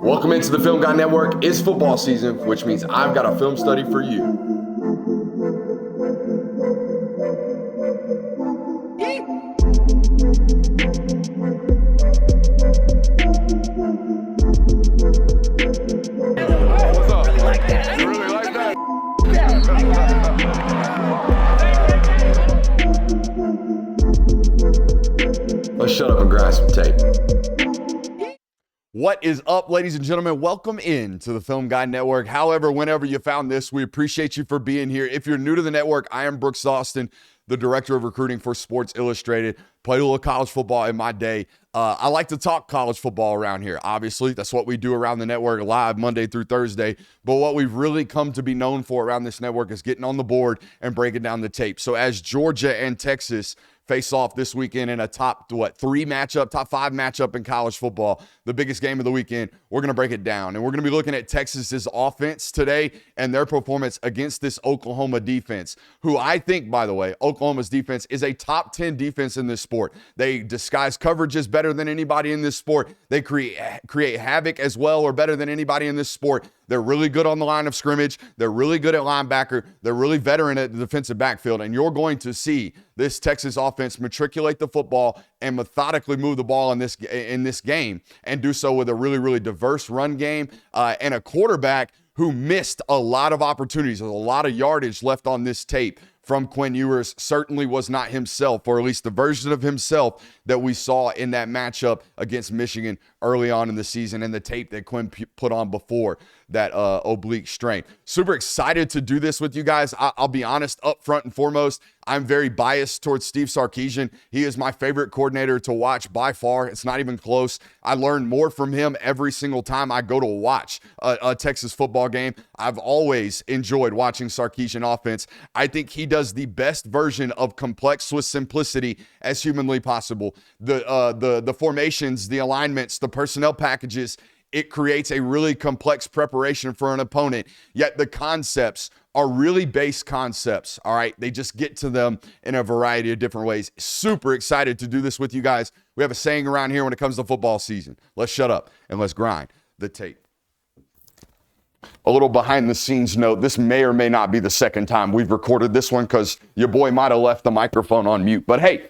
Welcome into the Film Guy Network. It's football season, which means I've got a film study for you. What's up? You like that? You really like that? Let's shut up and grind some tape. What is up, ladies and gentlemen? Welcome in to the Film Guy Network. However, whenever you found this, we appreciate you for being here. If you're new to the network, I am Brooks Austin, the director of recruiting for Sports Illustrated. Played a little college football in my day. I like to talk college football around here. Obviously, that's what we do around the network live Monday through Thursday. But what we've really come to be known for around this network is getting on the board and breaking down the tape. So as Georgia and Texas face off this weekend in a top five matchup in college football, the biggest game of the weekend, we're going to break it down. And we're going to be looking at Texas's offense today and their performance against this Oklahoma defense, who I think, by the way, Oklahoma's defense is a top 10 defense in this sport. They disguise coverages better than anybody in this sport. They create havoc as well, or better than anybody in this sport. They're really good on the line of scrimmage. They're really good at linebacker. They're really veteran at the defensive backfield. And you're going to see this Texas offense matriculate the football and methodically move the ball in this game, and do so with a really, really diverse run game and a quarterback who missed a lot of opportunities. There's a lot of yardage left on this tape from Quinn Ewers. Certainly was not himself, or at least the version of himself that we saw in that matchup against Michigan early on in the season, and the tape that Quinn put on before that oblique strain. Super excited to do this with you guys. I'll be honest, up front and foremost, I'm very biased towards Steve Sarkisian. He is my favorite coordinator to watch by far. It's not even close. I learn more from him every single time I go to watch a Texas football game. I've always enjoyed watching Sarkisian offense. I think he does the best version of complex with simplicity as humanly possible. The formations, the alignments, the personnel packages, it creates a really complex preparation for an opponent, yet the concepts are really base concepts, all right? They just get to them in a variety of different ways. Super excited to do this with you guys. We have a saying around here when it comes to football season. Let's shut up and let's grind the tape. A little behind the scenes note, this may or may not be the second time we've recorded this one because your boy might have left the microphone on mute. But hey,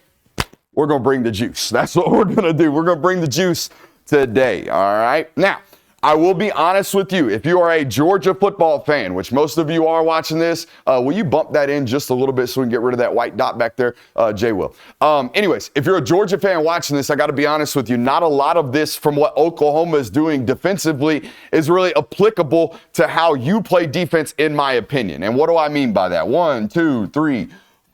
we're going to bring the juice. That's what we're going to do. We're going to bring the juice today, all right? Now, I will be honest with you. If you are a Georgia football fan, which most of you are watching this, will you bump that in just a little bit so we can get rid of that white dot back there? Jay will. Anyways, if you're a Georgia fan watching this, I got to be honest with you. Not a lot of this from what Oklahoma is doing defensively is really applicable to how you play defense, in my opinion. And what do I mean by that? 1, 2, 3,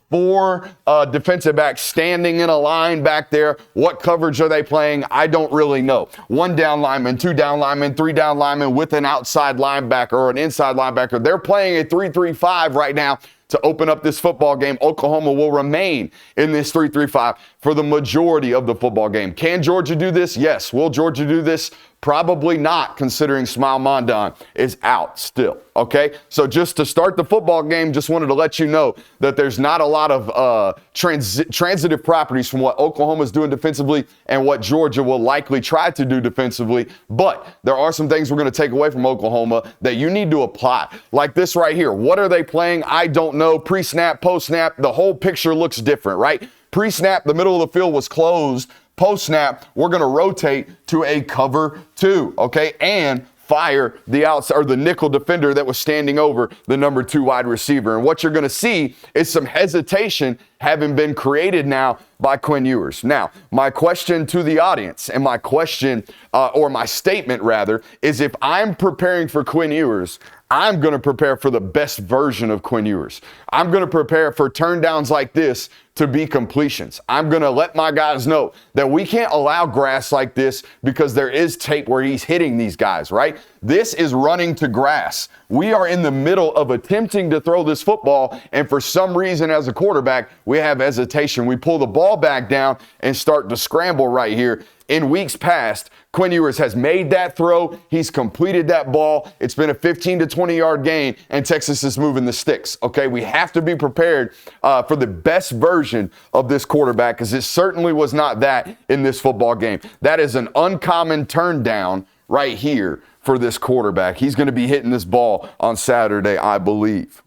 4 defensive backs standing in a line back there. What coverage are they playing? I don't really know. 1 down lineman, 2 down linemen, 3 down linemen with an outside linebacker or an inside linebacker. They're playing a 3-3-5 right now to open up this football game. Oklahoma will remain in this 3-3-5 for the majority of the football game. Can Georgia do this? Yes. Will Georgia do this? Probably not, considering Smile Mondon is out still, okay? So just to start the football game, just wanted to let you know that there's not a lot of transitive properties from what Oklahoma's doing defensively and what Georgia will likely try to do defensively, but there are some things we're going to take away from Oklahoma that you need to apply. Like this right here. What are they playing? I don't know. Pre-snap, post-snap, the whole picture looks different, right? Pre-snap, the middle of the field was closed. Post-snap, we're going to rotate to a cover 2, okay? And fire the outside or the nickel defender that was standing over the number 2 wide receiver. And what you're going to see is some hesitation having been created now by Quinn Ewers. Now, my question to the audience, and my question, or my statement rather, is if I'm preparing for Quinn Ewers, I'm going to prepare for the best version of Quinn Ewers. I'm going to prepare for turn downs like this to be completions. I'm going to let my guys know that we can't allow grass like this because there is tape where he's hitting these guys, right? This is running to grass. We are in the middle of attempting to throw this football, and for some reason as a quarterback, we have hesitation. We pull the ball back down and start to scramble right here. In weeks past, Quinn Ewers has made that throw. He's completed that ball. It's been a 15 to 20-yard gain, and Texas is moving the sticks, okay? We have to be prepared for the best version of this quarterback, because it certainly was not that in this football game. That is an uncommon turn down right here for this quarterback. He's going to be hitting this ball on Saturday, I believe.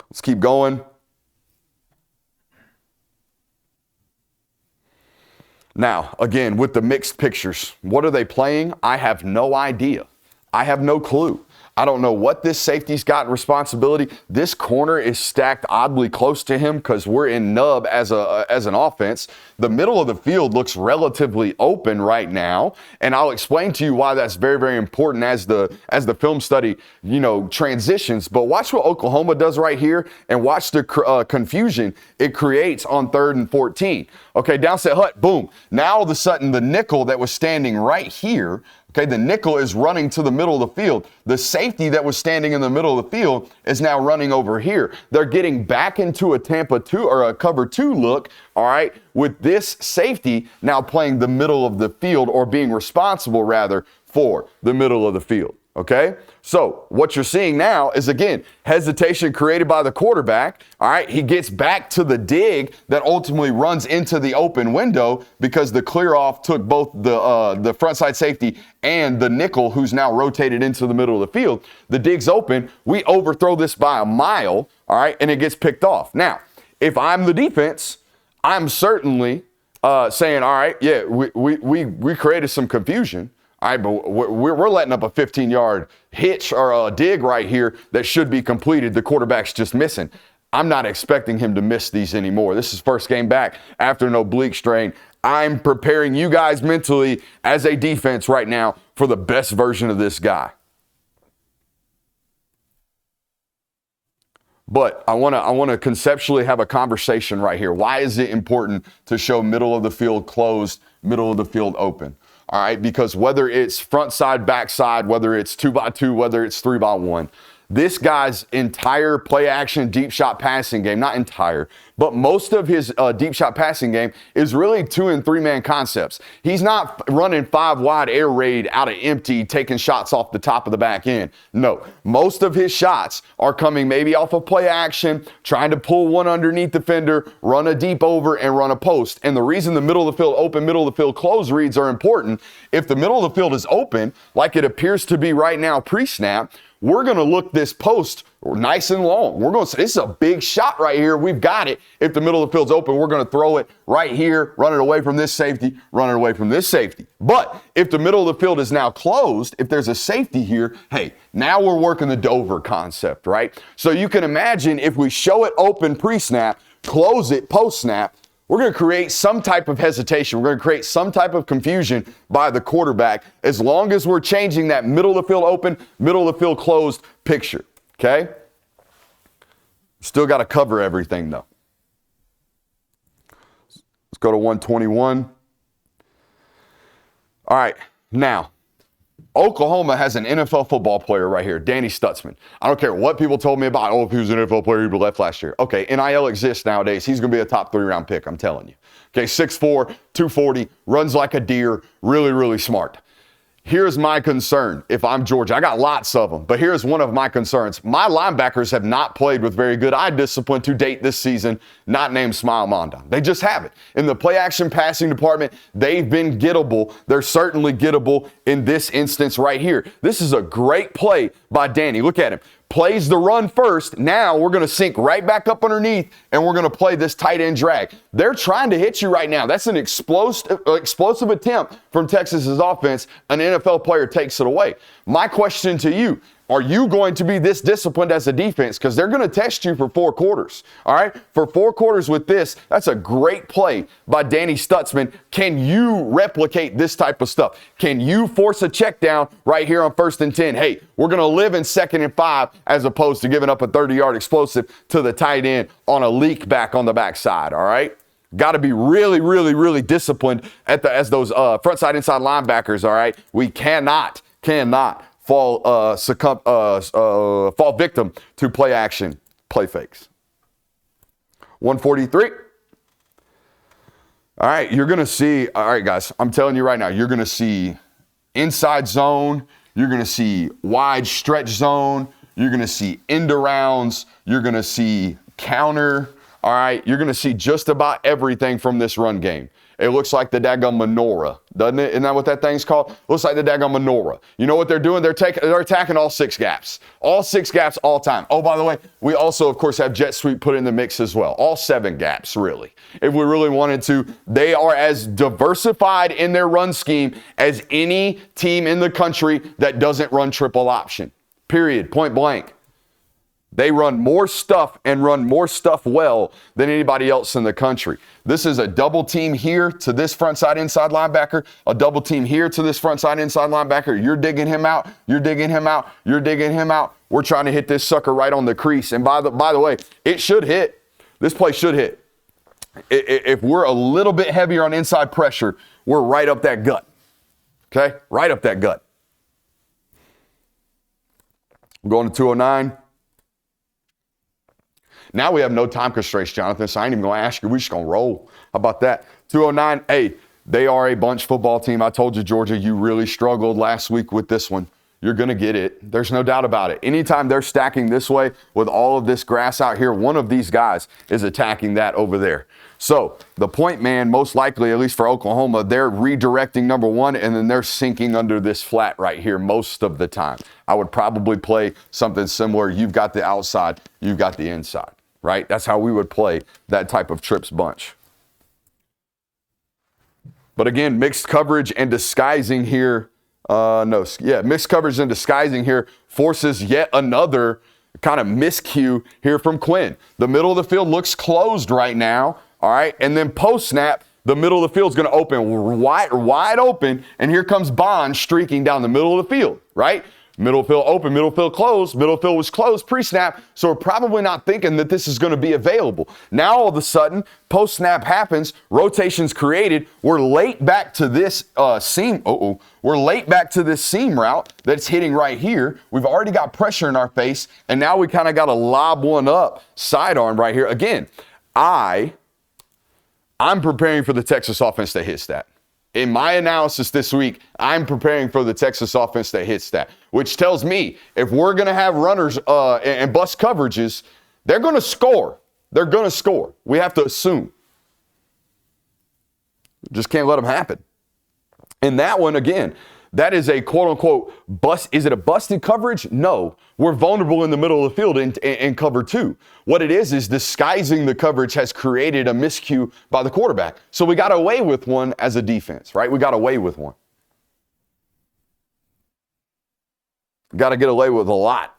Let's keep going. Now, again, with the mixed pictures, what are they playing? I have no idea. I have no clue. I don't know what this safety's got in responsibility. This corner is stacked oddly close to him because we're in nub as an offense. The middle of the field looks relatively open right now, and I'll explain to you why that's very, very important as the film study, transitions. But watch what Oklahoma does right here, and watch the confusion it creates on 3rd and 14. Okay, downset hut, boom. Now all of a sudden the nickel that was standing right here, okay, the nickel is running to the middle of the field. The safety that was standing in the middle of the field is now running over here. They're getting back into a Tampa 2 or a cover 2 look, all right, with this safety now playing the middle of the field, or being responsible rather for the middle of the field, okay? So what you're seeing now is, again, hesitation created by the quarterback. All right, he gets back to the dig that ultimately runs into the open window because the clear off took both the front side safety and the nickel, who's now rotated into the middle of the field. The dig's open. We overthrow this by a mile, all right, and it gets picked off. Now, if I'm the defense, I'm certainly saying, all right, yeah, we created some confusion. All right, but we're letting up a 15-yard hitch or a dig right here that should be completed. The quarterback's just missing. I'm not expecting him to miss these anymore. This is first game back after an oblique strain. I'm preparing you guys mentally as a defense right now for the best version of this guy. But I want to conceptually have a conversation right here. Why is it important to show middle of the field closed, middle of the field open? All right, because whether it's front side, back side, whether it's 2x2, whether it's 3x1, this guy's entire play action deep shot passing game, not entire, but most of his deep shot passing game is really 2 and 3 man concepts. He's not running 5 wide air raid out of empty, taking shots off the top of the back end. No, most of his shots are coming maybe off of play action, trying to pull one underneath defender, run a deep over, and run a post. And the reason the middle of the field open, middle of the field closed reads are important, if the middle of the field is open, like it appears to be right now pre-snap, we're going to look this post nice and long. We're going to say, this is a big shot right here. We've got it. If the middle of the field's open, we're going to throw it right here, run it away from this safety, run it away from this safety. But if the middle of the field is now closed, if there's a safety here, hey, now we're working the Dover concept, right? So you can imagine if we show it open pre-snap, close it post-snap, we're going to create some type of hesitation. We're going to create some type of confusion by the quarterback as long as we're changing that middle of the field open, middle of the field closed picture, okay? Still got to cover everything, though. Let's go to 121. All right, now, Oklahoma has an NFL football player right here, Danny Stutzman. I don't care what people told me about, if he was an NFL player, he'd be left last year. Okay, NIL exists nowadays. He's going to be a top 3-round pick, I'm telling you. Okay, 6'4", 240, runs like a deer, really, really smart. Here's my concern if I'm Georgia. I got lots of them, but here's one of my concerns. My linebackers have not played with very good eye discipline to date this season, not named Smile Mondon. They just haven't. In the play-action passing department, they've been gettable. They're certainly gettable in this instance right here. This is a great play by Danny. Look at him. Plays the run first. Now we're going to sink right back up underneath, and we're going to play this tight end drag. They're trying to hit you right now. That's an explosive attempt from Texas's offense. An NFL player takes it away. My question to you, are you going to be this disciplined as a defense? Because they're going to test you for 4 quarters. All right? For 4 quarters with this, that's a great play by Danny Stutzman. Can you replicate this type of stuff? Can you force a check down right here on 1st and 10? Hey, we're going to live in 2nd and 5 as opposed to giving up a 30-yard explosive to the tight end on a leak back on the backside. All right? Got to be really, really, really disciplined as those front side, inside linebackers. All right? We cannot fall victim to play action, play fakes. 143. All right, you're going to see, all right, guys, I'm telling you right now, you're going to see inside zone, you're going to see wide stretch zone, you're going to see end arounds, you're going to see counter, all right? You're going to see just about everything from this run game. It looks like the daggum menorah, doesn't it? Isn't that what that thing's called? Looks like the daggum menorah. You know what they're doing? They're attacking all 6 gaps. All 6 gaps all time. Oh, by the way, we also, of course, have jet sweep put in the mix as well. All 7 gaps, really. If we really wanted to, they are as diversified in their run scheme as any team in the country that doesn't run triple option. Period. Point blank. They run more stuff and run more stuff well than anybody else in the country. This is a double team here to this front side inside linebacker, a double team here to this front side inside linebacker. You're digging him out, you're digging him out, you're digging him out. We're trying to hit this sucker right on the crease. And by the way, it should hit. This play should hit. If we're a little bit heavier on inside pressure, we're right up that gut. Okay? Right up that gut. I'm going to 209. Now we have no time constraints, Jonathan, so I ain't even going to ask you. We're just going to roll. How about that? 209, hey, they are a bunch football team. I told you, Georgia, you really struggled last week with this one. You're going to get it. There's no doubt about it. Anytime they're stacking this way with all of this grass out here, one of these guys is attacking that over there. So the point man, most likely, at least for Oklahoma, they're redirecting number 1, and then they're sinking under this flat right here most of the time. I would probably play something similar. You've got the outside, you've got the inside, right? That's how we would play that type of trips bunch. But again, mixed coverage and disguising here. Mixed coverage and disguising here forces yet another kind of miscue here from Quinn. The middle of the field looks closed right now, all right? And then post-snap, the middle of the field is going to open wide open, and here comes Bond streaking down the middle of the field, right? Middle field open, middle field closed. Middle field was closed pre-snap, so we're probably not thinking that this is going to be available. Now, all of a sudden, post-snap happens, rotation's created. We're late back to this seam. We're late back to this seam route that's hitting right here. We've already got pressure in our face, and now we kind of got to lob one up sidearm right here. Again, I'm preparing for the Texas offense that hits that. In my analysis this week, I'm preparing for the Texas offense that hits that, which tells me if we're going to have runners and bust coverages, they're going to score. They're going to score. We have to assume. Just can't let them happen. And that one, again, that is a quote-unquote bust. Is it a busted coverage? No. We're vulnerable in the middle of the field in cover 2. What it is disguising the coverage has created a miscue by the quarterback. So we got away with one as a defense, right? We got away with one. Got to get away with a lot.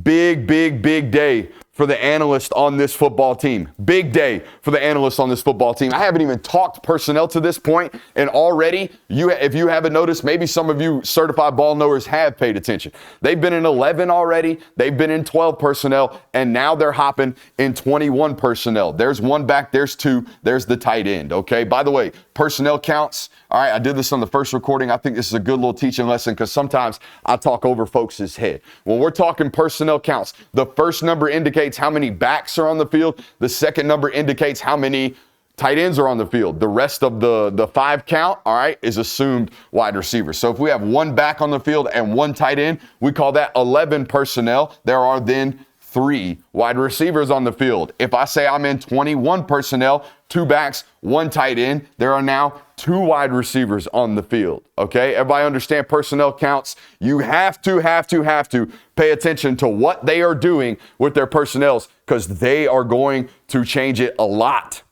Big day for the analyst on this football team. Big day for the analyst on this football team. I haven't even talked personnel to this point, and already, if you haven't noticed, maybe some of you certified ball knowers have paid attention. They've been in 11 already. They've been in 12 personnel, and now they're hopping in 21 personnel. There's one back, there's 2, there's the tight end, okay? By the way, personnel counts. All right, I did this on the first recording. I think this is a good little teaching lesson because sometimes I talk over folks' head. When we're talking personnel counts, the first number indicates how many backs are on the field. The second number indicates how many tight ends are on the field. The rest of the 5 count, all right, is assumed wide receivers. So if we have 1 back on the field and 1 tight end, we call that 11 personnel. There are then 3 wide receivers on the field. If I say I'm in 21 personnel, 2 backs, 1 tight end, there are now 2 wide receivers on the field, okay? Everybody understand personnel counts? You have to pay attention to what they are doing with their personnels because they are going to change it a lot.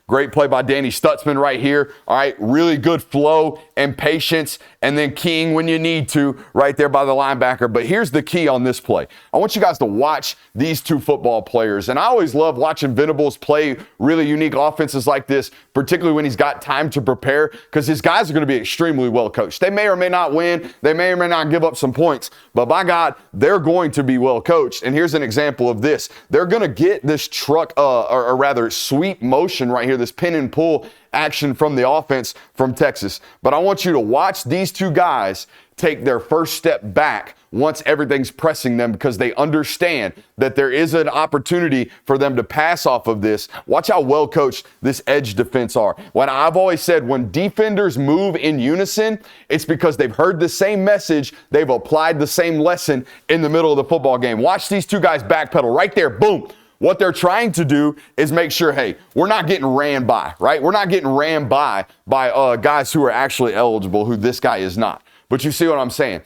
Great play by Danny Stutzman right here. All right, really good flow and patience, and then keying when you need to right there by the linebacker. But here's the key on this play. I want you guys to watch these 2 football players. And I always love watching Venables play really unique offenses like this, particularly when he's got time to prepare, because his guys are going to be extremely well coached. They may or may not win. They may or may not give up some points. But by God, they're going to be well coached. And here's an example of this. They're going to get this truck, or rather sweep motion right here, this pin and pull, action from the offense from Texas. But I want you to watch these two guys take their first step back once everything's pressing them, because they understand that there is an opportunity for them to pass off of this. Watch how well coached this edge defense are. What I've always said, when defenders move in unison, it's because they've heard the same message, they've applied the same lesson in the middle of the football game. Watch these two guys backpedal right there, boom. What they're trying to do is make sure, hey, we're not getting ran by, right? We're not getting ran by guys who are actually eligible, who this guy is not. But you see what I'm saying?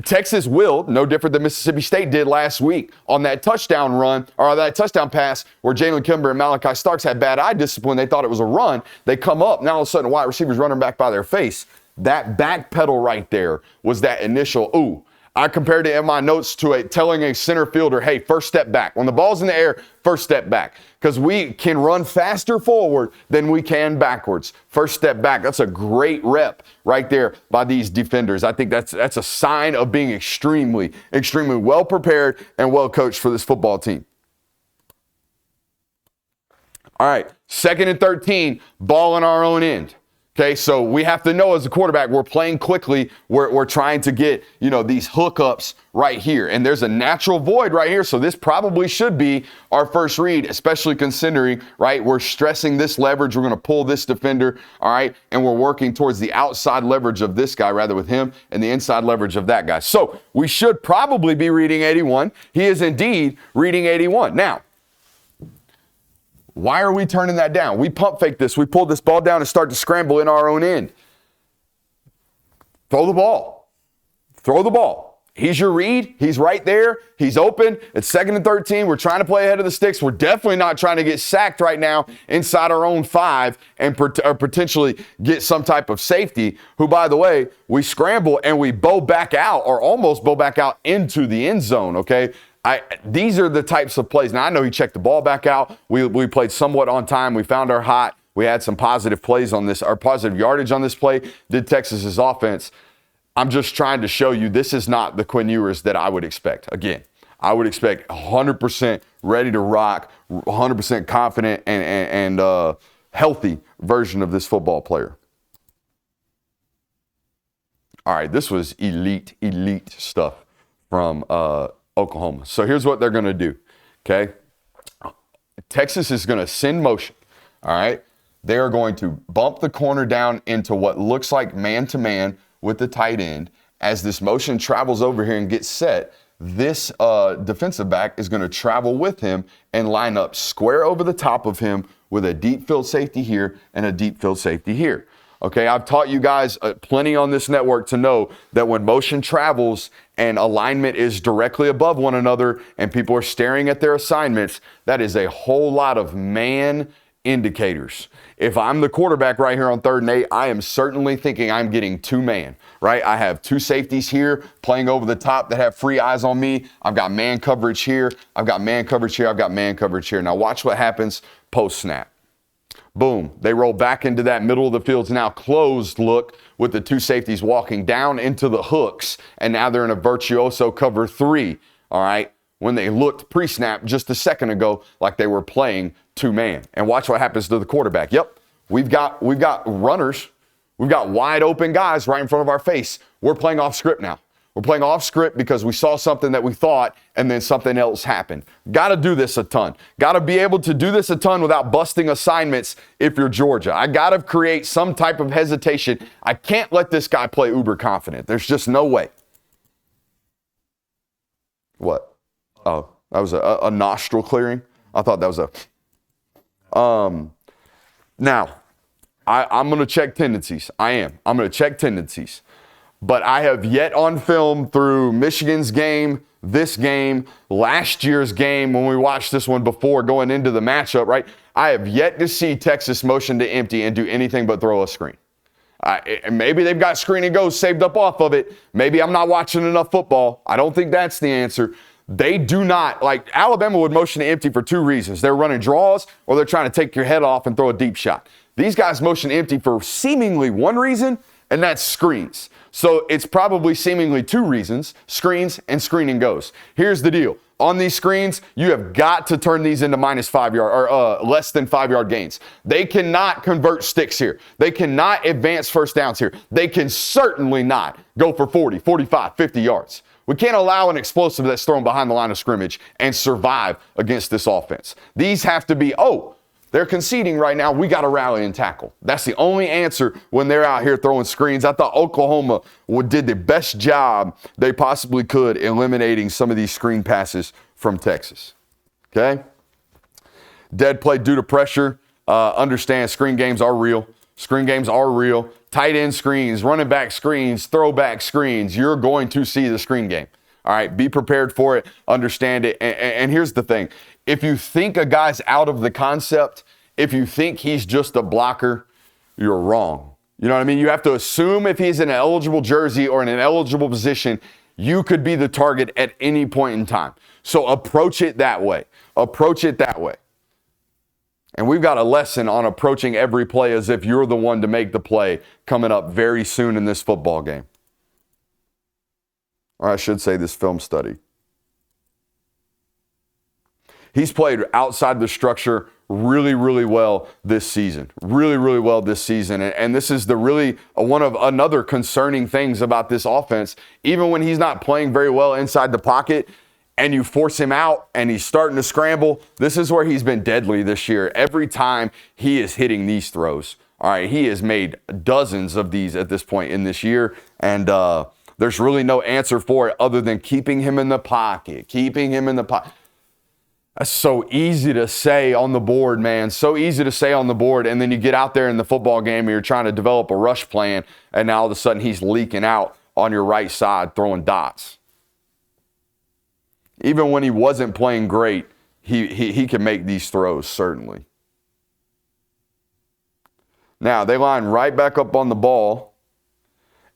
Texas will, no different than Mississippi State did last week on that touchdown run, or that touchdown pass where Jalen Kimber and Malachi Starks had bad eye discipline. They thought it was a run. They come up. Now all of a sudden, wide receivers running back by their face. That back pedal right there was that initial, ooh. I compared it in my notes to telling a center fielder, hey, first step back. When the ball's in the air, first step back. Because we can run faster forward than we can backwards. First step back. That's a great rep right there by these defenders. I think that's a sign of being extremely, extremely well prepared and well coached for this football team. All right, 2nd and 13, ball on our own end. Okay, so we have to know as a quarterback, we're playing quickly. We're trying to get, these hookups right here. And there's a natural void right here. So this probably should be our first read, especially considering, right, we're stressing this leverage. We're going to pull this defender, all right, and we're working towards the outside leverage of this guy rather with him and the inside leverage of that guy. So we should probably be reading 81. He is indeed reading 81. Now, why are we turning that down? We pump fake this. We pull this ball down and start to scramble in our own end. Throw the ball. Throw the ball. He's your read. He's right there. He's open. It's 2nd and 13. We're trying to play ahead of the sticks. We're definitely not trying to get sacked right now inside our own 5 and potentially get some type of safety, who, by the way, we scramble and we bow back out, or almost bow back out into the end zone, okay? These are the types of plays. Now, I know he checked the ball back out. We played somewhat on time. We found our hot. We had some positive plays on this, or positive yardage on this play. Did Texas's offense. I'm just trying to show you this is not the Quinn Ewers that I would expect. Again, I would expect 100% ready to rock, 100% confident and healthy version of this football player. All right, this was elite stuff from Oklahoma. So here's what they're going to do, okay? Texas is going to send motion, all right? They are going to bump the corner down into what looks like man-to-man with the tight end. As this motion travels over here and gets set, this defensive back is going to travel with him and line up square over the top of him with a deep field safety here and a deep field safety here. Okay, I've taught you guys plenty on this network to know that when motion travels and alignment is directly above one another and people are staring at their assignments, that is a whole lot of man indicators. If I'm the quarterback right here on 3rd and 8, I am certainly thinking I'm getting 2-man, right? I have 2 safeties here playing over the top that have free eyes on me. I've got man coverage here. I've got man coverage here. I've got man coverage here. Now watch what happens post-snap. Boom, they roll back into that middle of the field's now closed look with the 2 safeties walking down into the hooks, and now they're in a virtuoso cover 3, all right, when they looked pre-snap just a second ago like they were playing 2-man. And watch what happens to the quarterback. Yep, we've got runners. We've got wide open guys right in front of our face. We're playing off script now. We're playing off script because we saw something that we thought and then something else happened. Got to do this a ton. Got to be able to do this a ton without busting assignments if you're Georgia. I got to create some type of hesitation. I can't let this guy play uber confident. There's just no way. What? Oh, that was a nostril clearing? I thought that was a... Now, I'm going to check tendencies. I'm going to check tendencies. But I have yet on film through Michigan's game, this game, last year's game, when we watched this one before going into the matchup, right? I have yet to see Texas motion to empty and do anything but throw a screen. Maybe they've got screen and go saved up off of it. Maybe I'm not watching enough football. I don't think that's the answer. They do not, like Alabama would motion to empty for 2 reasons. They're running draws or they're trying to take your head off and throw a deep shot. These guys motion empty for seemingly 1 reason, and that's screens. So it's probably seemingly 2 reasons, screens and screen and goes. Here's the deal. on these screens, you have got to turn these into -5 yard or less than 5 yard gains. They cannot convert sticks here. They cannot advance first downs here. They can certainly not go for 40, 45, 50 yards. We can't allow an explosive that's thrown behind the line of scrimmage and survive against this offense. These have to be, they're conceding right now. We got to rally and tackle. That's the only answer when they're out here throwing screens. I thought Oklahoma did the best job they possibly could eliminating some of these screen passes from Texas. Okay? Dead play due to pressure. Understand screen games are real. Screen games are real. Tight end screens, running back screens, throwback screens. You're going to see the screen game. All right, be prepared for it, understand it. And here's the thing. If you think a guy's out of the concept, if you think he's just a blocker, you're wrong. You know what I mean? You have to assume if he's in an eligible jersey or in an eligible position, you could be the target at any point in time. So approach it that way. Approach it that way. And we've got a lesson on approaching every play as if you're the one to make the play coming up very soon in this football game. Or I should say this film study. He's played outside the structure really, really well this season. Really, really well this season. And this is the really one of another concerning things about this offense. Even when he's not playing very well inside the pocket and you force him out and he's starting to scramble, this is where he's been deadly this year. Every time he is hitting these throws. All right, he has made dozens of these at this point in this year. And there's really no answer for it other than keeping him in the pocket, keeping him in the pocket. That's so easy to say on the board, man. So easy to say on the board. And then you get out there in the football game and you're trying to develop a rush plan. And now all of a sudden he's leaking out on your right side, throwing dots. Even when he wasn't playing great, he can make these throws, certainly. Now, they line right back up on the ball.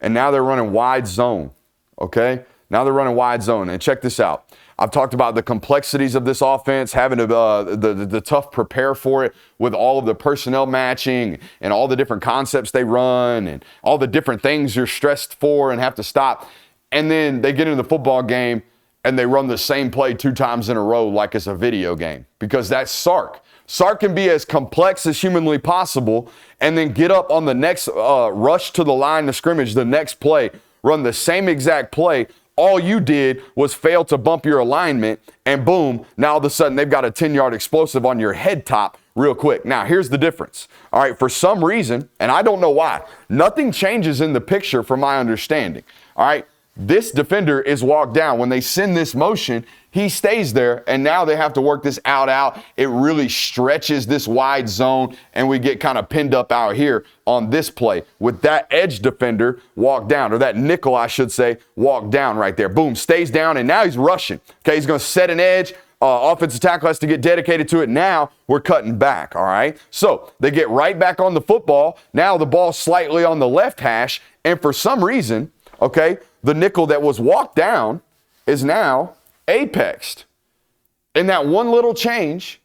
And now they're running wide zone, okay? Now they're running wide zone. And check this out. I've talked about the complexities of this offense, having to, the tough prepare for it with all of the personnel matching and all the different concepts they run and all the different things you're stressed for and have to stop. And then they get into the football game and they run the same play 2 times in a row like it's a video game because that's Sark. Sark can be as complex as humanly possible and then get up on the next rush to the line of scrimmage, the next play, run the same exact play. All you did was fail to bump your alignment, and boom, now all of a sudden they've got a 10-yard explosive on your head top real quick. Now, here's the difference. All right, for some reason, and I don't know why, nothing changes in the picture from my understanding. All right, this defender is walked down. When they send this motion, he stays there, and now they have to work this out. It really stretches this wide zone, and we get kind of pinned up out here on this play with that edge defender walked down, or that nickel, I should say, walked down right there. Boom, stays down, and now he's rushing. Okay, he's going to set an edge. Offensive tackle has to get dedicated to it. Now we're cutting back, all right? So they get right back on the football. Now the ball's slightly on the left hash, and for some reason, okay, the nickel that was walked down is now apexed. And that one little change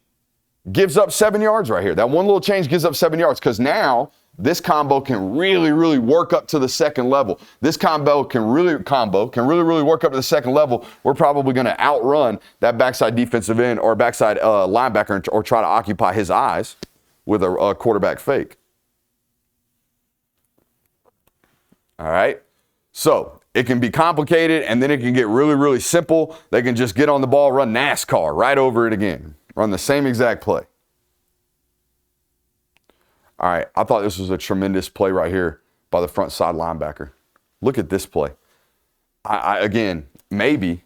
gives up 7 yards right here. That one little change gives up 7 yards because now this combo can really, really work up to the second level. This combo can really work up to the second level. We're probably going to outrun that backside defensive end or backside linebacker or try to occupy his eyes with a quarterback fake. All right. So it can be complicated, and then it can get really, really simple. They can just get on the ball, run NASCAR right over it again, run the same exact play. All right, I thought this was a tremendous play right here by the front side linebacker. Look at this play. Again, maybe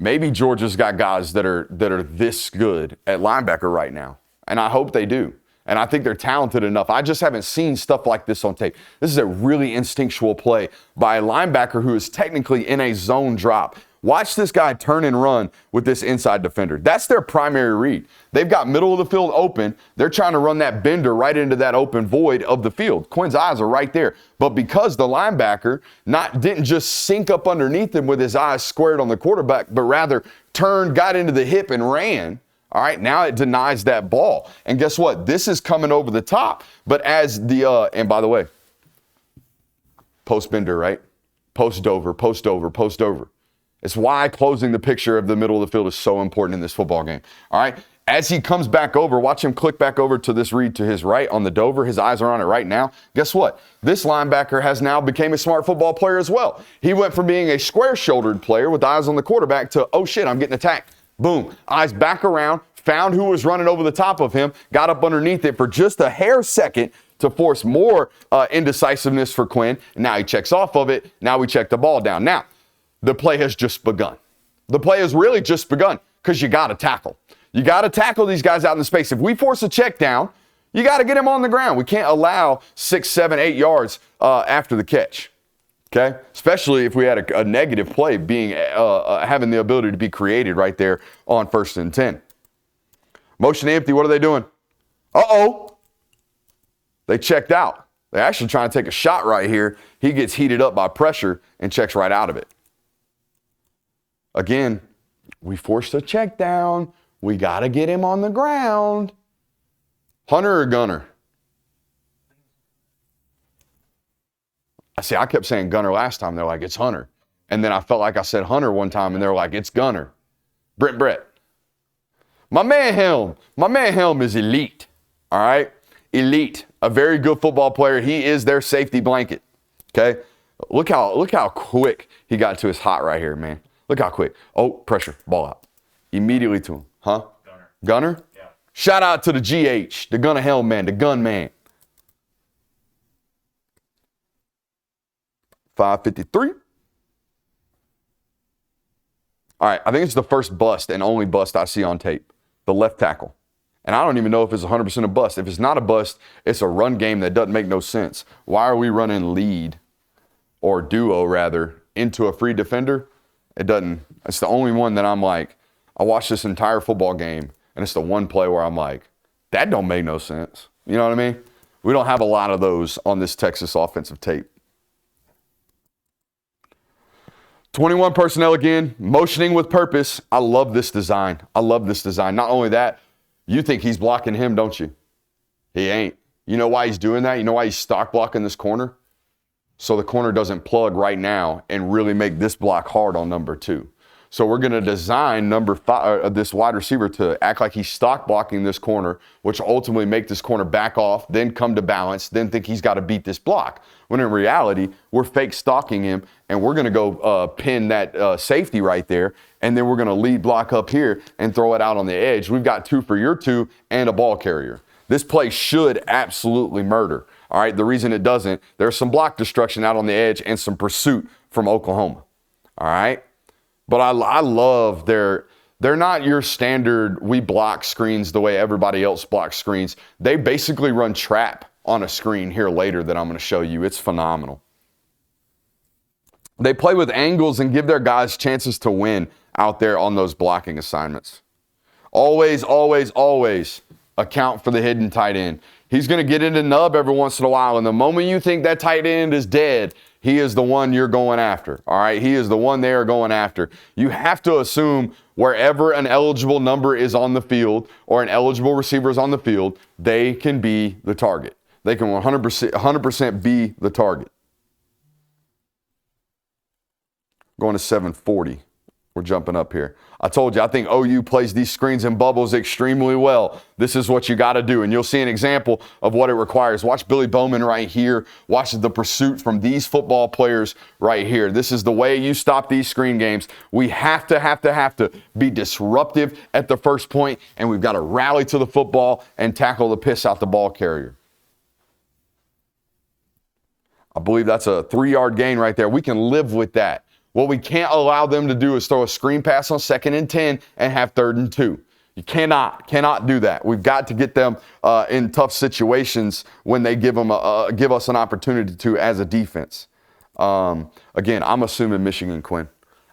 Georgia's got guys that are this good at linebacker right now, and I hope they do. And I think they're talented enough. I just haven't seen stuff like this on tape. This is a really instinctual play by a linebacker who is technically in a zone drop. Watch this guy turn and run with this inside defender. That's their primary read. They've got middle of the field open. They're trying to run that bender right into that open void of the field. Quinn's eyes are right there. But because the linebacker didn't just sink up underneath him with his eyes squared on the quarterback, but rather turned, got into the hip, and ran, all right, now it denies that ball. And guess what? This is coming over the top. But as and by the way, post bender, right? Post over, post over, post over. It's why closing the picture of the middle of the field is so important in this football game. All right. As he comes back over, watch him click back over to this read to his right on the Dover. His eyes are on it right now. Guess what? This linebacker has now become a smart football player as well. He went from being a square-shouldered player with eyes on the quarterback to, oh shit, I'm getting attacked. Boom. Eyes back around, found who was running over the top of him, got up underneath it for just a hair second to force more indecisiveness for Quinn. Now he checks off of it. Now we check the ball down. Now, the play has just begun. The play has really just begun because you got to tackle. You got to tackle these guys out in the space. If we force a check down, you got to get him on the ground. We can't allow 6, 7, 8 yards after the catch, okay? Especially if we had a negative play being having the ability to be created right there on 1st and 10. Motion empty, what are they doing? Uh-oh. They checked out. They're actually trying to take a shot right here. He gets heated up by pressure and checks right out of it. Again, we forced a check down. We got to get him on the ground. Hunter or Gunner? I kept saying Gunner last time. They're like, it's Hunter. And then I felt like I said Hunter one time, and they're like, it's Gunner. Brett. My man Helm is elite, all right? Elite. A very good football player. He is their safety blanket, okay? Look how quick he got to his hot right here, man. Look how quick. Oh, pressure, ball out. Immediately to him. Huh? Gunner? Yeah. Shout out to the GH, the Gunner Helm man, the gun man. 5:53. All right, I think it's the first bust and only bust I see on tape. The left tackle. And I don't even know if it's 100% a bust. If it's not a bust, it's a run game that doesn't make no sense. Why are we running lead, or duo rather, into a free defender? It doesn't. It's the only one that I'm like, I watched this entire football game, and it's the one play where I'm like, that don't make no sense. You know what I mean? We don't have a lot of those on this Texas offensive tape. 21 personnel again, motioning with purpose. I love this design. Not only that, you think he's blocking him, don't you? He ain't. You know why he's doing that? You know why he's stock blocking this corner? So the corner doesn't plug right now and really make this block hard on number 2. So we're going to design number 5, this wide receiver to act like he's stock blocking this corner, which will ultimately make this corner back off, then come to balance, then think he's got to beat this block. When in reality, we're fake stalking him, and we're going to go pin that safety right there, and then we're going to lead block up here and throw it out on the edge. We've got 2 for your 2 and a ball carrier. This play should absolutely murder. All right, the reason it doesn't, there's some block destruction out on the edge and some pursuit from Oklahoma. All right. But I love they're not your standard, we block screens the way everybody else blocks screens. They basically run trap on a screen here later that I'm going to show you. It's phenomenal. They play with angles and give their guys chances to win out there on those blocking assignments. Always account for the hidden tight end. He's going to get into nub every once in a while, and the moment you think that tight end is dead, he is the one you're going after, all right? He is the one they are going after. You have to assume wherever an eligible number is on the field or an eligible receiver is on the field, they can be the target. They can 100% be the target. Going to 740. We're jumping up here. I told you, I think OU plays these screens and bubbles extremely well. This is what you got to do, and you'll see an example of what it requires. Watch Billy Bowman right here. Watch the pursuit from these football players right here. This is the way you stop these screen games. We have to be disruptive at the first point, and we've got to rally to the football and tackle the piss out the ball carrier. I believe that's a 3-yard gain right there. We can live with that. What we can't allow them to do is throw a screen pass on 2nd and 10 and have 3rd and 2. You cannot do that. We've got to get them in tough situations when they give us an opportunity to as a defense. Again, I'm assuming Michigan, Quinn.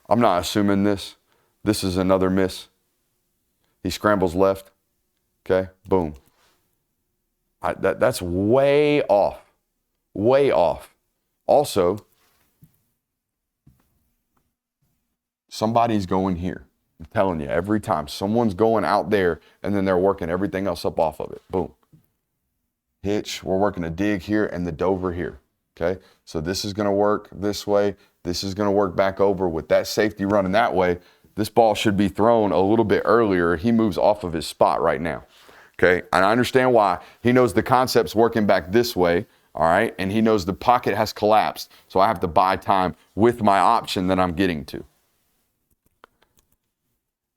I'm not assuming this. This is another miss. He scrambles left. Okay, boom. That's way off. Way off. Also, somebody's going here. I'm telling you, every time someone's going out there and then they're working everything else up off of it. Boom. Hitch, we're working a dig here and the Dover here. Okay, so this is going to work this way. This is going to work back over with that safety running that way. This ball should be thrown a little bit earlier. He moves off of his spot right now. Okay, and I understand why. He knows the concept's working back this way, all right? And he knows the pocket has collapsed, so I have to buy time with my option that I'm getting to.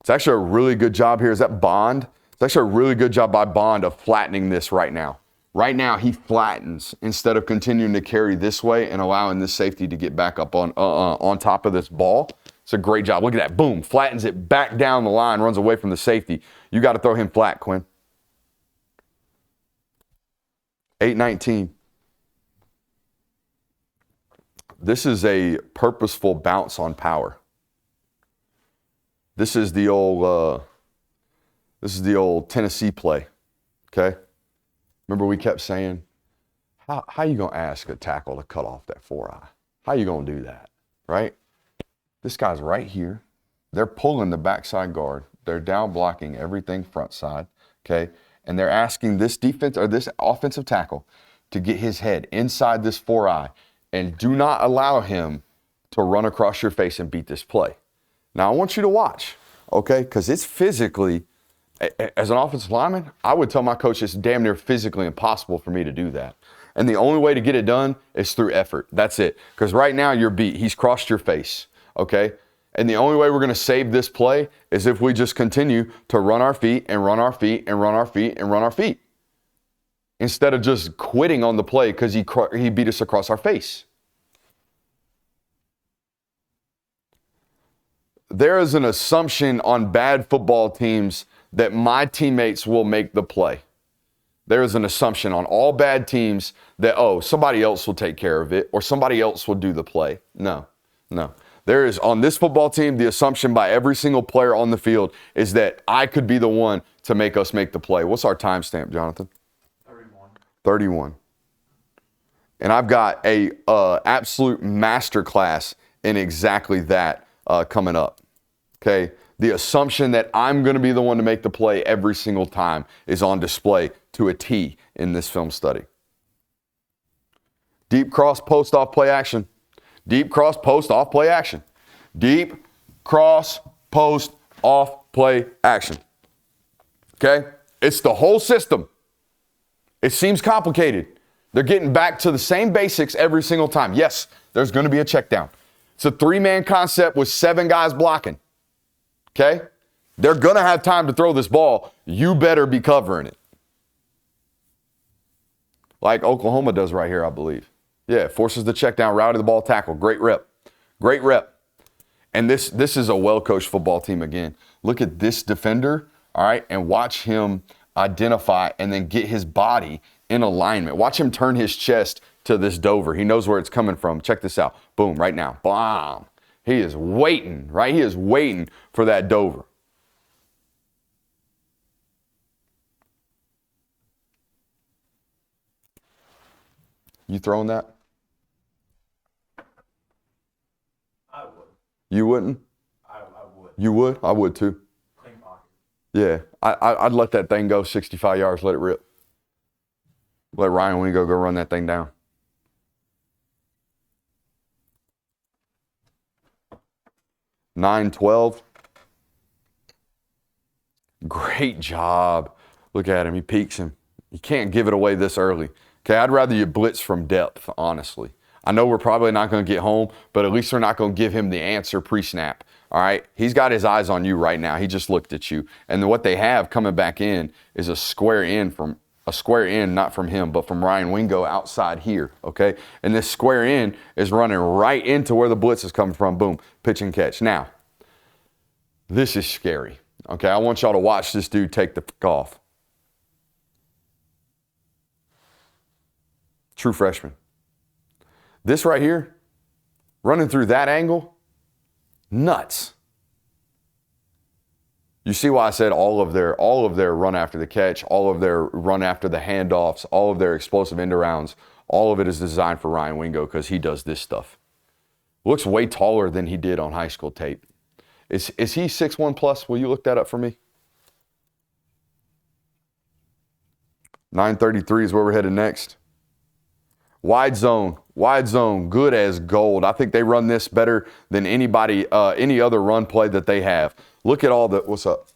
It's actually a really good job here. Is that Bond? It's actually a really good job by Bond of flattening this right now. Right now, he flattens instead of continuing to carry this way and allowing this safety to get back up on top of this ball. It's a great job. Look at that. Boom. Flattens it back down the line, runs away from the safety. You got to throw him flat, Quinn. 8-19. This is a purposeful bounce on power. This is the old Tennessee play, okay? Remember we kept saying, how you going to ask a tackle to cut off that 4-eye? How you going to do that, right? This guy's right here. They're pulling the backside guard. They're down blocking everything front side, okay? And they're asking this defense or this offensive tackle to get his head inside this 4-eye and do not allow him to run across your face and beat this play. Now, I want you to watch, okay? Because it's physically, as an offensive lineman, I would tell my coach it's damn near physically impossible for me to do that. And the only way to get it done is through effort. That's it. Because right now you're beat. He's crossed your face, okay? And the only way we're going to save this play is if we just continue to run our feet and run our feet and run our feet and run our feet. Instead of just quitting on the play because he beat us across our face. There is an assumption on bad football teams that my teammates will make the play. There is an assumption on all bad teams that, somebody else will take care of it or somebody else will do the play. No. There is, on this football team, the assumption by every single player on the field is that I could be the one to make us make the play. What's our timestamp, Jonathan? 31. And I've got a absolute masterclass in exactly that coming up. Okay, the assumption that I'm going to be the one to make the play every single time is on display to a T in this film study. Deep cross post off play action. Deep cross post off play action. Deep cross post off play action. Okay, it's the whole system. It seems complicated. They're getting back to the same basics every single time. Yes, there's going to be a check down. It's a 3-man concept with 7 guys blocking. Okay? They're going to have time to throw this ball. You better be covering it. Like Oklahoma does right here, I believe. Yeah, forces the check down, route of the ball, tackle. Great rep. Great rep. And this is a well-coached football team again. Look at this defender, all right, and watch him identify and then get his body in alignment. Watch him turn his chest to this Dover. He knows where it's coming from. Check this out. Boom, right now. Bam. He is waiting, right? He is waiting for that Dover. You throwing that? I would. You wouldn't? I would. You would? I would too. Clean pocket. Yeah, I'd let that thing go 65 yards, let it rip. Let Ryan Wingo go run that thing down. (9-12). Great job. Look at him. He peeks him. You can't give it away this early. Okay, I'd rather you blitz from depth, honestly. I know we're probably not going to get home, but at least they're not going to give him the answer pre-snap. All right? He's got his eyes on you right now. He just looked at you. And what they have coming back in is a square in, not from him, but from Ryan Wingo outside here, okay? And this square in is running right into where the blitz is coming from. Boom, pitch and catch. Now, this is scary, okay? I want y'all to watch this dude take the f*** off. True freshman. This right here, running through that angle, nuts. You see why I said all of their run after the catch, all of their run after the handoffs, all of their explosive end arounds, all of it is designed for Ryan Wingo because he does this stuff. Looks way taller than he did on high school tape. Is he 6'1 plus? Will you look that up for me? 933 is where we're headed next. Wide zone Wide zone, good as gold. I think they run this better than anybody, any other run play that they have. Look at all the, what's up?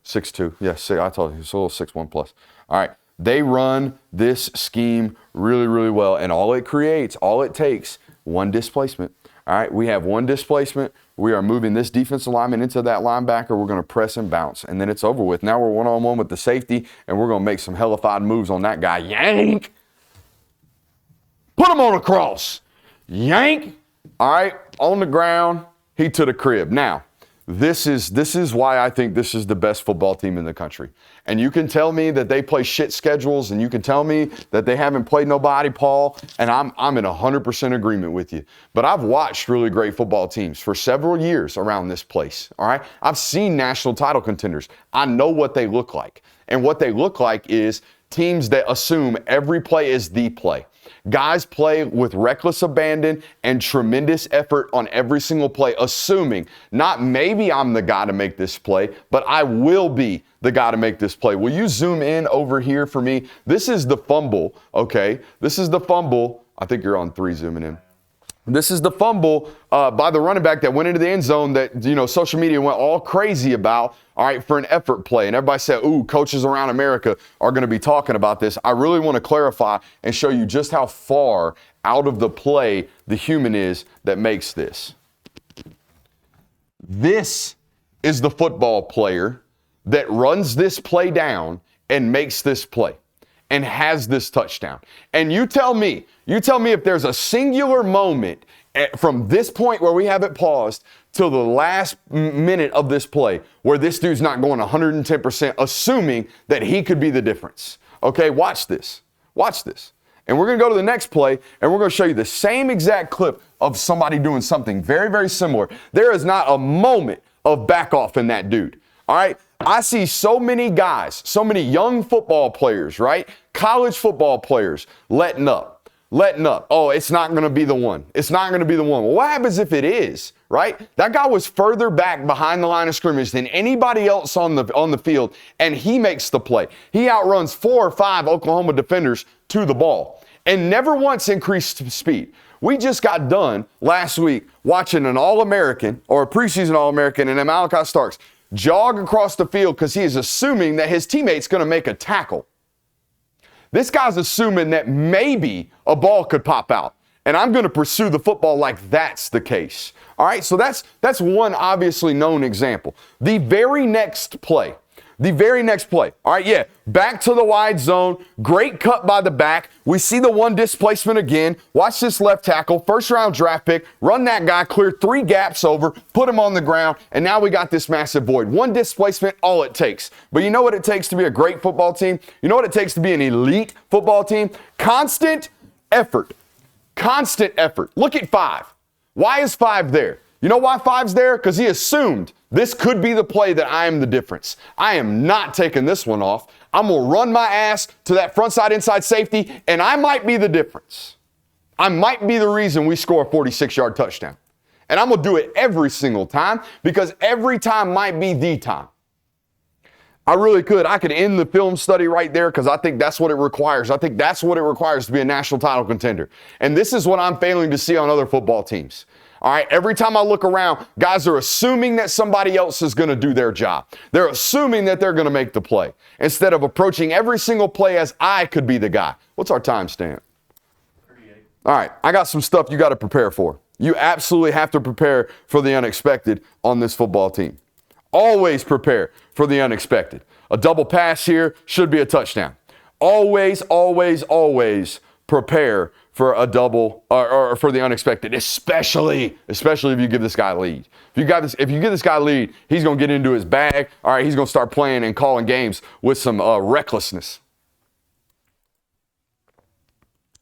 6'2". Yes, I told you, it's a little 6'1 plus. All right, they run this scheme really, really well. And all it creates, all it takes, one displacement. All right, we have one displacement. We are moving this defensive lineman into that linebacker. We're going to press and bounce, and then it's over with. Now we're one-on-one with the safety, and we're going to make some hellified moves on that guy. Yank! Put him on a cross. Yank! All right, on the ground, he to the crib. Now, this is why I think this is the best football team in the country. And you can tell me that they play shit schedules, and you can tell me that they haven't played nobody, Paul, and I'm in 100% agreement with you. But I've watched really great football teams for several years around this place, all right? I've seen national title contenders. I know what they look like. And what they look like is teams that assume every play is the play. Guys play with reckless abandon and tremendous effort on every single play, assuming not maybe I'm the guy to make this play, but I will be the guy to make this play. Will you zoom in over here for me? This is the fumble, okay? This is the fumble. I think you're on 3 zooming in. This is the fumble by the running back that went into the end zone that, social media went all crazy about, all right, for an effort play. And everybody said, ooh, coaches around America are going to be talking about this. I really want to clarify and show you just how far out of the play the human is that makes this. This is the football player that runs this play down and makes this play and has this touchdown. And you tell me if there's a singular moment from this point where we have it paused till the last minute of this play where this dude's not going 110%, assuming that he could be the difference. Okay, watch this. Watch this. And we're going to go to the next play, and we're going to show you the same exact clip of somebody doing something very, very similar. There is not a moment of back off in that dude. All right? I see so many guys, so many young football players, right? College football players letting up. Oh, it's not going to be the one. It's not going to be the one. Well, what happens if it is, right? That guy was further back behind the line of scrimmage than anybody else on the field, and he makes the play. He outruns 4 or 5 Oklahoma defenders to the ball and never once increased speed. We just got done last week watching an All-American or a preseason All-American and Malachi Starks jog across the field because he is assuming that his teammate's going to make a tackle. This guy's assuming that maybe a ball could pop out, and I'm going to pursue the football like that's the case. All right, so that's one obviously known example. The very next play, all right, yeah, back to the wide zone, great cut by the back. We see the one displacement again. Watch this left tackle, first-round draft pick, run that guy, clear 3 gaps over, put him on the ground, and now we got this massive void. One displacement, all it takes. But you know what it takes to be a great football team? You know what it takes to be an elite football team? Constant effort. Constant effort. Look at 5. Why is 5 there? You know why 5's there? Because he assumed this could be the play that I am the difference. I am not taking this one off. I'm going to run my ass to that front side inside safety, and I might be the difference. I might be the reason we score a 46-yard touchdown. And I'm going to do it every single time because every time might be the time. I really could. I could end the film study right there because I think that's what it requires. I think that's what it requires to be a national title contender. And this is what I'm failing to see on other football teams. All right, every time I look around, guys are assuming that somebody else is going to do their job. They're assuming that they're going to make the play instead of approaching every single play as I could be the guy. What's our timestamp? 38. All right, I got some stuff you got to prepare for. You absolutely have to prepare for the unexpected on this football team. Always prepare for the unexpected. A double pass here should be a touchdown. Always, always, always prepare for a double or for the unexpected, especially if you give this guy a lead. If you give this guy a lead, he's going to get into his bag. All right, he's going to start playing and calling games with some recklessness.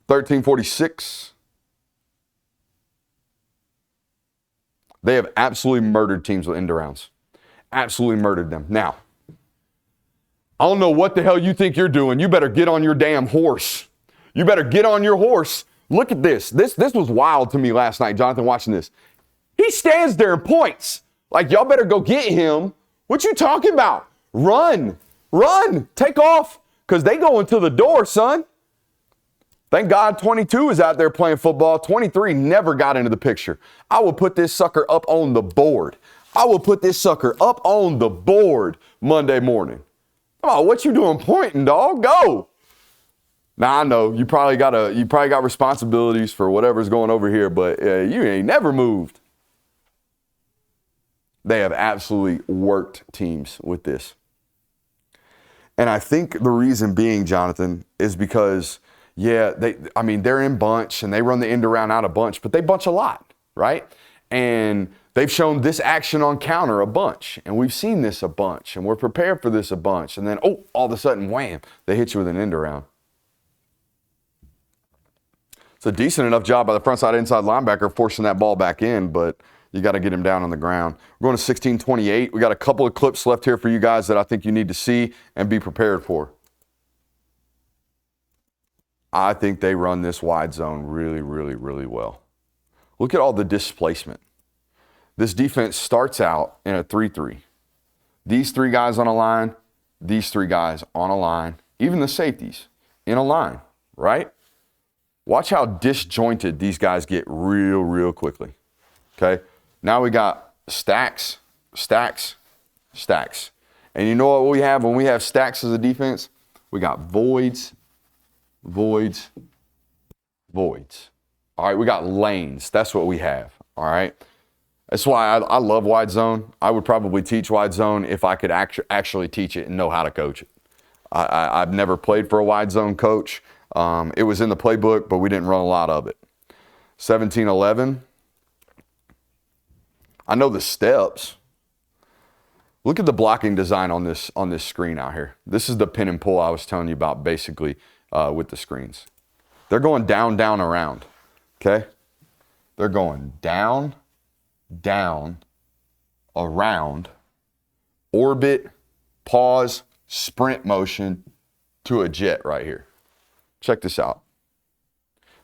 1346. They have absolutely murdered teams with end arounds. Absolutely murdered them. Now, I don't know what the hell you think you're doing. You better get on your damn horse. You better get on your horse. Look at this. This was wild to me last night, Jonathan, watching this. He stands there and points. Like, y'all better go get him. What you talking about? Run. Take off. Because they going to the door, son. Thank God 22 is out there playing football. 23 never got into the picture. I will put this sucker up on the board. I will put this sucker up on the board Monday morning. Come on, what you doing pointing, dog? Go. Now, I know you probably got responsibilities for whatever's going over here, but you ain't never moved. They have absolutely worked teams with this. And I think the reason being, Jonathan, is because, they're in bunch and they run the end around out a bunch, but they bunch a lot, right? And they've shown this action on counter a bunch, and we've seen this a bunch, and we're prepared for this a bunch. And then, all of a sudden, wham, they hit you with an end around. It's a decent enough job by the front side inside linebacker forcing that ball back in, but you got to get him down on the ground. We're going to 16-28. We got a couple of clips left here for you guys that I think you need to see and be prepared for. I think they run this wide zone really, really, really well. Look at all the displacement. This defense starts out in a 3-3. These three guys on a line, these three guys on a line, even the safeties in a line, right? Watch how disjointed these guys get real, real quickly. Okay? Now we got stacks, stacks, stacks. And you know what we have when we have stacks as a defense? We got voids, voids, voids. All right, we got lanes. That's what we have. All right? That's why I love wide zone. I would probably teach wide zone if I could actually teach it and know how to coach it. I've never played for a wide zone coach. It was in the playbook, but we didn't run a lot of it. 17-11. I know the steps. Look at the blocking design on this screen out here. This is the pin and pull I was telling you about basically with the screens. They're going down, down, around. Okay? They're going down, down, around, orbit, pause, sprint motion to a jet right here. Check this out.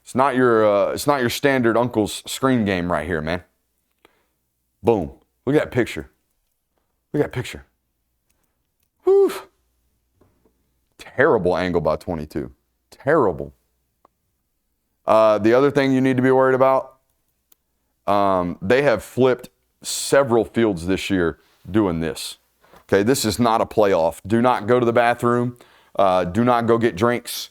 It's not your standard uncle's screen game right here, man. Boom. Look at that picture. Look at that picture. Whew. Terrible angle by 22. Terrible. The other thing you need to be worried about, they have flipped several fields this year doing this. Okay, this is not a playoff. Do not go to the bathroom. Do not go get drinks.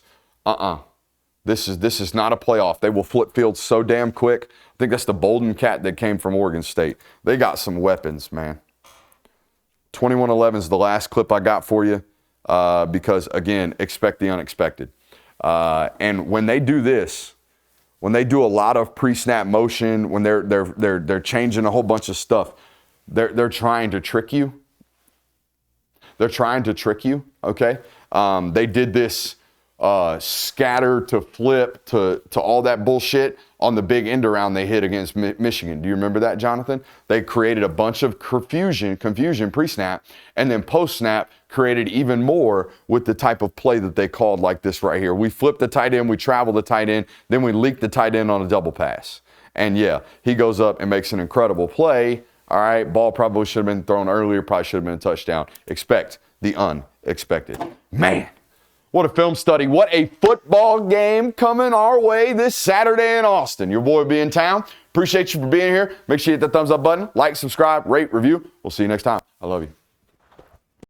This is not a playoff. They will flip fields so damn quick. I think that's the Bolden cat that came from Oregon State. They got some weapons, man. 21-11 is the last clip I got for you because, again, expect the unexpected. And when they do this, when they do a lot of pre-snap motion, when they're changing a whole bunch of stuff, they're trying to trick you. They're trying to trick you, okay? They did this scatter to flip to all that bullshit on the big end around they hit against Michigan. Do you remember that, Jonathan? They created a bunch of confusion pre-snap, and then post-snap created even more with the type of play that they called like this right here. We flip the tight end, we travel the tight end, then we leak the tight end on a double pass. And yeah, he goes up and makes an incredible play. All right, ball probably should have been thrown earlier, probably should have been a touchdown. Expect the unexpected. Man. What a film study. What a football game coming our way this Saturday in Austin. Your boy will be in town. Appreciate you for being here. Make sure you hit that thumbs up button. Like, subscribe, rate, review. We'll see you next time. I love you.